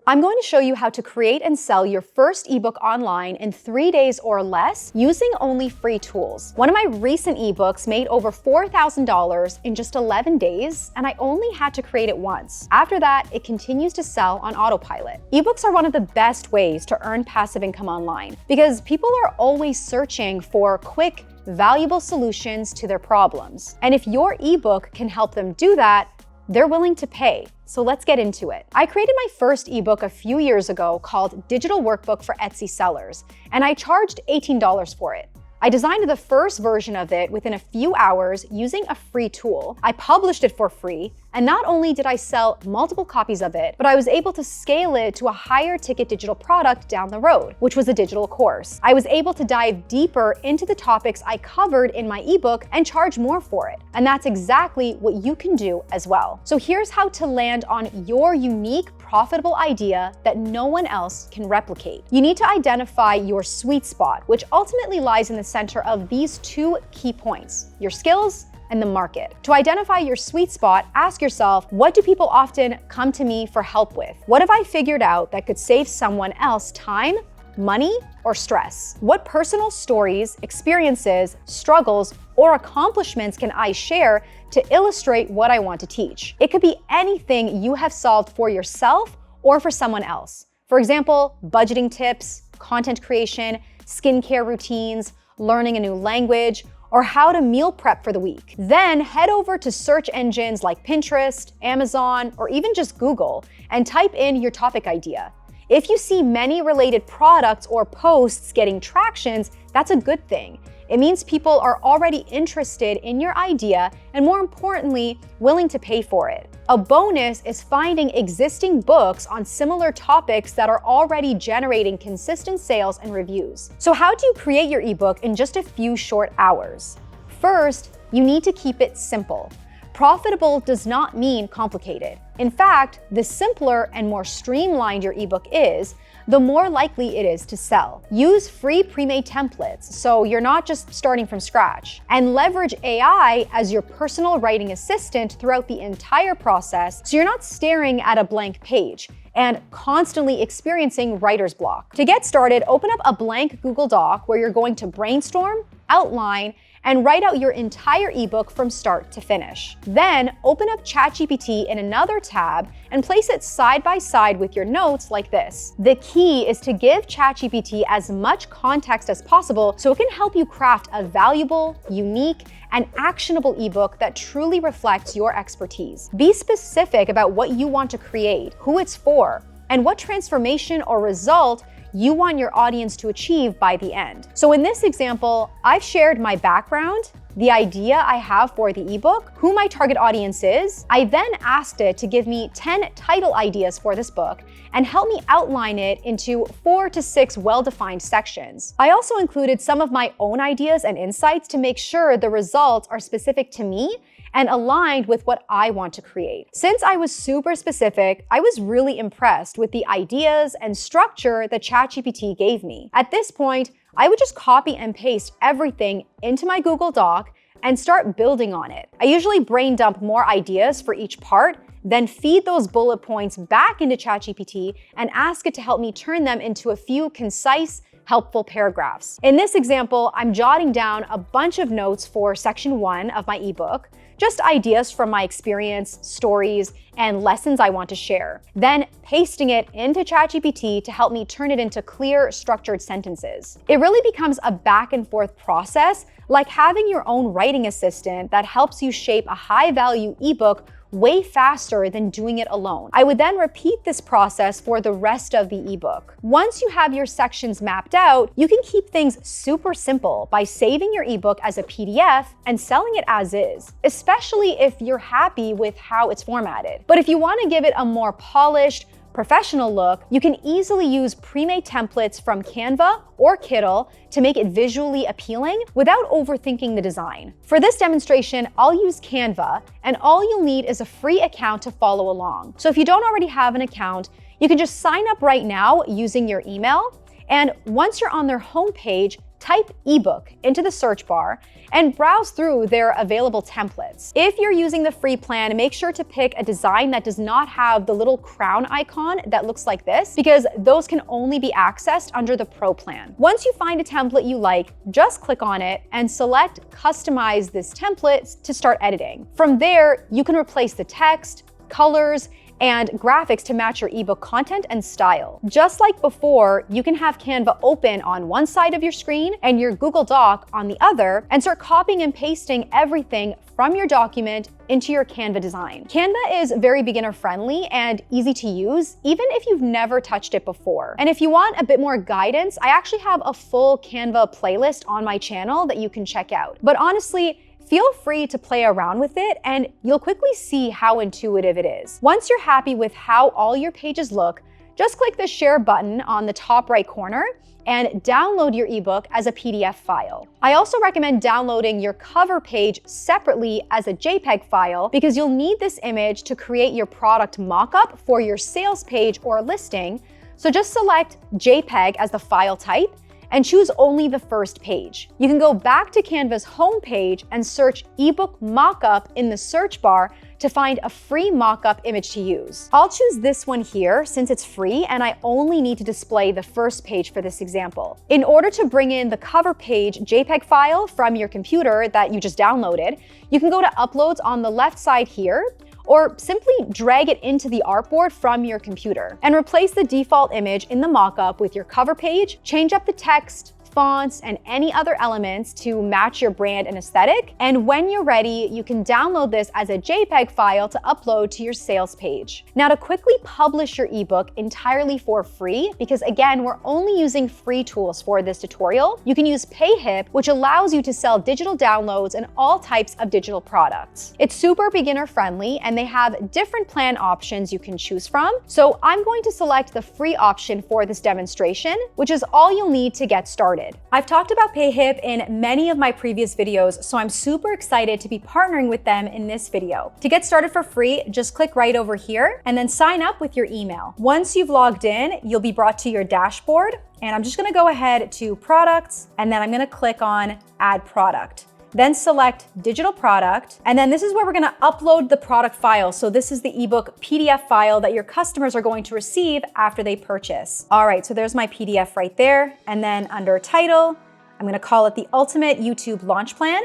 I'm going to show you how to create and sell your first ebook online in 3 days or less using only free tools. One of my recent ebooks made over $4,000 in just 11 days, and I only had to create it once. After that, it continues to sell on autopilot. Ebooks are one of the best ways to earn passive income online because people are always searching for quick, valuable solutions to their problems. And if your ebook can help them do that, they're willing to pay. So let's get into it. I created my first ebook a few years ago called Digital Workbook for Etsy Sellers, and I charged $18 for it. I designed the first version of it within a few hours using a free tool. I published it for free, and not only did I sell multiple copies of it, but I was able to scale it to a higher ticket digital product down the road, which was a digital course. I was able to dive deeper into the topics I covered in my ebook and charge more for it. And that's exactly what you can do as well. So here's how to land on your unique, profitable idea that no one else can replicate. You need to identify your sweet spot, which ultimately lies in the center of these two key points: your skills and the market. To identify your sweet spot, ask yourself, what do people often come to me for help with? What have I figured out that could save someone else time, money, or stress? What personal stories, experiences, struggles, or accomplishments can I share to illustrate what I want to teach? It could be anything you have solved for yourself or for someone else. For example, budgeting tips, content creation, skincare routines, learning a new language, or how to meal prep for the week. Then head over to search engines like Pinterest, Amazon, or even just Google and type in your topic idea. If you see many related products or posts getting tractions, that's a good thing. It means people are already interested in your idea and, more importantly, willing to pay for it. A bonus is finding existing books on similar topics that are already generating consistent sales and reviews. So how do you create your ebook in just a few short hours? First, you need to keep it simple. Profitable does not mean complicated. In fact, the simpler and more streamlined your ebook is, the more likely it is to sell. Use free pre-made templates so you're not just starting from scratch, and leverage AI as your personal writing assistant throughout the entire process so you're not staring at a blank page and constantly experiencing writer's block. To get started, open up a blank Google Doc where you're going to brainstorm, outline, and write out your entire ebook from start to finish. Then open up ChatGPT in another tab and place it side by side with your notes like this. The key is to give ChatGPT as much context as possible so it can help you craft a valuable, unique, and actionable ebook that truly reflects your expertise. Be specific about what you want to create, who it's for, and what transformation or result you want your audience to achieve by the end. So in this example, I've shared my background, the idea I have for the ebook, who my target audience is. I then asked it to give me 10 title ideas for this book and help me outline it into 4 to 6 well-defined sections. I also included some of my own ideas and insights to make sure the results are specific to me and aligned with what I want to create. Since I was super specific, I was really impressed with the ideas and structure that ChatGPT gave me. At this point, I would just copy and paste everything into my Google Doc and start building on it. I usually brain dump more ideas for each part, then feed those bullet points back into ChatGPT and ask it to help me turn them into a few concise, helpful paragraphs. In this example, I'm jotting down a bunch of notes for section 1 of my ebook, just ideas from my experience, stories, and lessons I want to share. Then pasting it into ChatGPT to help me turn it into clear, structured sentences. It really becomes a back and forth process, like having your own writing assistant that helps you shape a high-value ebook way faster than doing it alone. I would then repeat this process for the rest of the ebook. Once you have your sections mapped out, you can keep things super simple by saving your ebook as a PDF and selling it as is, especially if you're happy with how it's formatted. But if you want to give it a more polished, professional look, you can easily use pre-made templates from Canva or Kittl to make it visually appealing without overthinking the design. For this demonstration, I'll use Canva, and all you'll need is a free account to follow along. So if you don't already have an account, you can just sign up right now using your email, and once you're on their homepage, type ebook into the search bar and browse through their available templates. If you're using the free plan, make sure to pick a design that does not have the little crown icon that looks like this, because those can only be accessed under the pro plan. Once you find a template you like, just click on it and select Customize this template to start editing. From there, you can replace the text, colors, and graphics to match your ebook content and style. Just like before, you can have Canva open on one side of your screen and your Google Doc on the other, and start copying and pasting everything from your document into your Canva design. Canva is very beginner friendly and easy to use, even if you've never touched it before. And if you want a bit more guidance, I actually have a full Canva playlist on my channel that you can check out. But honestly, feel free to play around with it and you'll quickly see how intuitive it is. Once you're happy with how all your pages look, just click the share button on the top right corner and download your ebook as a PDF file. I also recommend downloading your cover page separately as a JPEG file, because you'll need this image to create your product mockup for your sales page or listing. So just select JPEG as the file type and choose only the first page. You can go back to Canva's home page and search ebook mockup in the search bar to find a free mockup image to use. I'll choose this one here since it's free and I only need to display the first page for this example. In order to bring in the cover page JPEG file from your computer that you just downloaded, you can go to Uploads on the left side here, or simply drag it into the artboard from your computer and replace the default image in the mockup with your cover page. Change up the text, fonts, and any other elements to match your brand and aesthetic. And when you're ready, you can download this as a JPEG file to upload to your sales page. Now, to quickly publish your ebook entirely for free, because again, we're only using free tools for this tutorial, you can use PayHip, which allows you to sell digital downloads and all types of digital products. It's super beginner friendly and they have different plan options you can choose from. So I'm going to select the free option for this demonstration, which is all you'll need to get started. I've talked about PayHip in many of my previous videos, so I'm super excited to be partnering with them in this video. To get started for free, just click right over here and then sign up with your email. Once you've logged in, you'll be brought to your dashboard, and I'm just gonna go ahead to Products, and then I'm gonna click on Add Product. Then select Digital Product, and then this is where we're gonna upload the product file. So this is the ebook PDF file that your customers are going to receive after they purchase. All right, so there's my PDF right there. And then under Title, I'm gonna call it the Ultimate YouTube Launch Plan.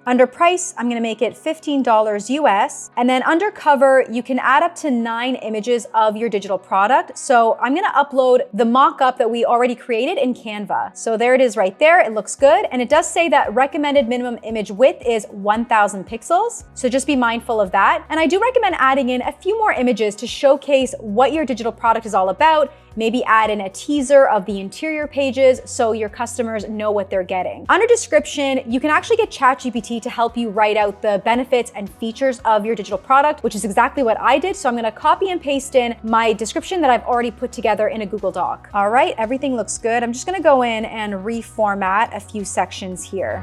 Under price, I'm gonna make it $15 US. And then under cover, you can add up to 9 images of your digital product. So I'm gonna upload the mock-up that we already created in Canva. So there it is right there, it looks good. And it does say that recommended minimum image width is 1000 pixels. So just be mindful of that. And I do recommend adding in a few more images to showcase what your digital product is all about. Maybe add in a teaser of the interior pages so your customers know what they're getting. Under description, you can actually get ChatGPT to help you write out the benefits and features of your digital product, which is exactly what I did. So I'm gonna copy and paste in my description that I've already put together in a Google Doc. All right, everything looks good. I'm just gonna go in and reformat a few sections here.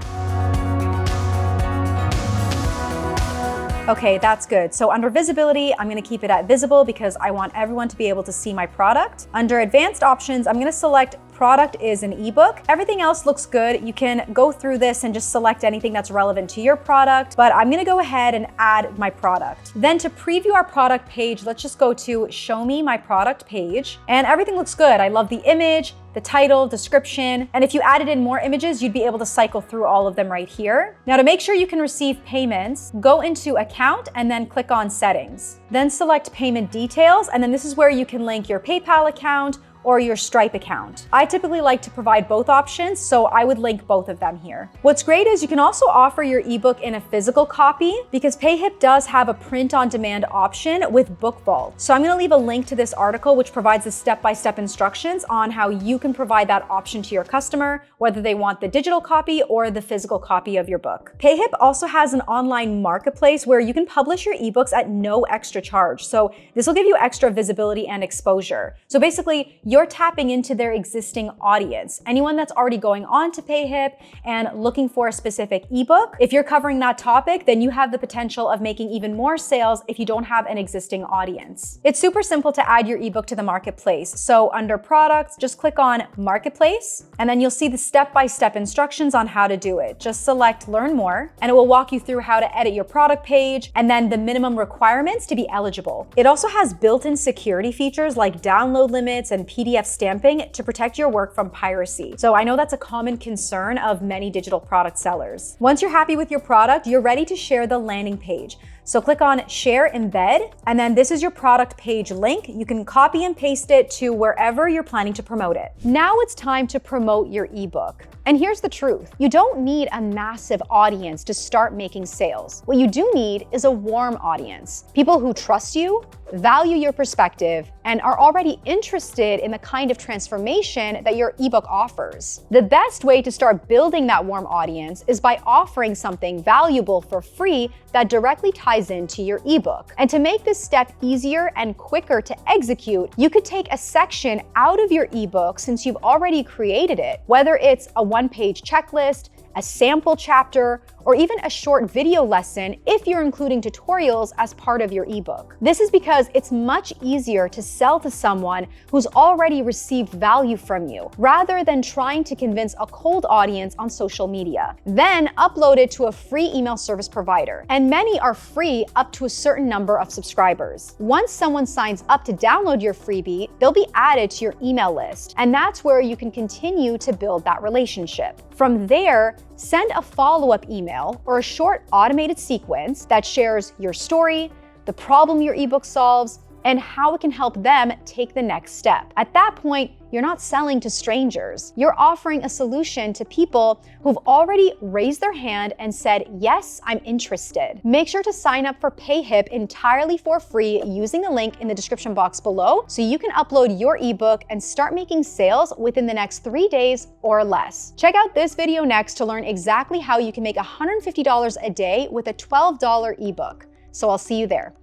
Okay, that's good. So under visibility, I'm gonna keep it at visible because I want everyone to be able to see my product. Under advanced options, I'm gonna select product is an ebook. Everything else looks good. You can go through this and just select anything that's relevant to your product, but I'm gonna go ahead and add my product. Then to preview our product page, let's just go to show me my product page, and everything looks good. I love the image, the title, description, and if you added in more images, you'd be able to cycle through all of them right here. Now to make sure you can receive payments, go into account and then click on settings. Then select payment details, and then this is where you can link your PayPal account or your Stripe account. I typically like to provide both options, so I would link both of them here. What's great is you can also offer your ebook in a physical copy because PayHip does have a print-on-demand option with Book Vault. So I'm gonna leave a link to this article which provides the step-by-step instructions on how you can provide that option to your customer, whether they want the digital copy or the physical copy of your book. PayHip also has an online marketplace where you can publish your ebooks at no extra charge. So this will give you extra visibility and exposure. So basically, you're tapping into their existing audience. Anyone that's already going on to PayHip and looking for a specific ebook, if you're covering that topic, then you have the potential of making even more sales if you don't have an existing audience. It's super simple to add your ebook to the marketplace. So under products, just click on marketplace, and then you'll see the step-by-step instructions on how to do it. Just select learn more, and it will walk you through how to edit your product page and then the minimum requirements to be eligible. It also has built-in security features like download limits and PDF stamping to protect your work from piracy. So I know that's a common concern of many digital product sellers. Once you're happy with your product, you're ready to share the landing page. So click on Share Embed, and then this is your product page link. You can copy and paste it to wherever you're planning to promote it. Now it's time to promote your ebook. And here's the truth. You don't need a massive audience to start making sales. What you do need is a warm audience. People who trust you, value your perspective, and are already interested in the kind of transformation that your ebook offers. The best way to start building that warm audience is by offering something valuable for free that directly ties into your ebook. And to make this step easier and quicker to execute, you could take a section out of your ebook since you've already created it, whether it's a one-page checklist, a sample chapter, or even a short video lesson if you're including tutorials as part of your ebook. This is because it's much easier to sell to someone who's already received value from you, rather than trying to convince a cold audience on social media. Then upload it to a free email service provider, and many are free up to a certain number of subscribers. Once someone signs up to download your freebie, they'll be added to your email list, and that's where you can continue to build that relationship. From there, send a follow-up email or a short automated sequence that shares your story, the problem your ebook solves, and how it can help them take the next step. At that point, you're not selling to strangers. You're offering a solution to people who've already raised their hand and said, yes, I'm interested. Make sure to sign up for PayHip entirely for free using the link in the description box below so you can upload your ebook and start making sales within the next 3 days or less. Check out this video next to learn exactly how you can make $150 a day with a $12 ebook. So I'll see you there.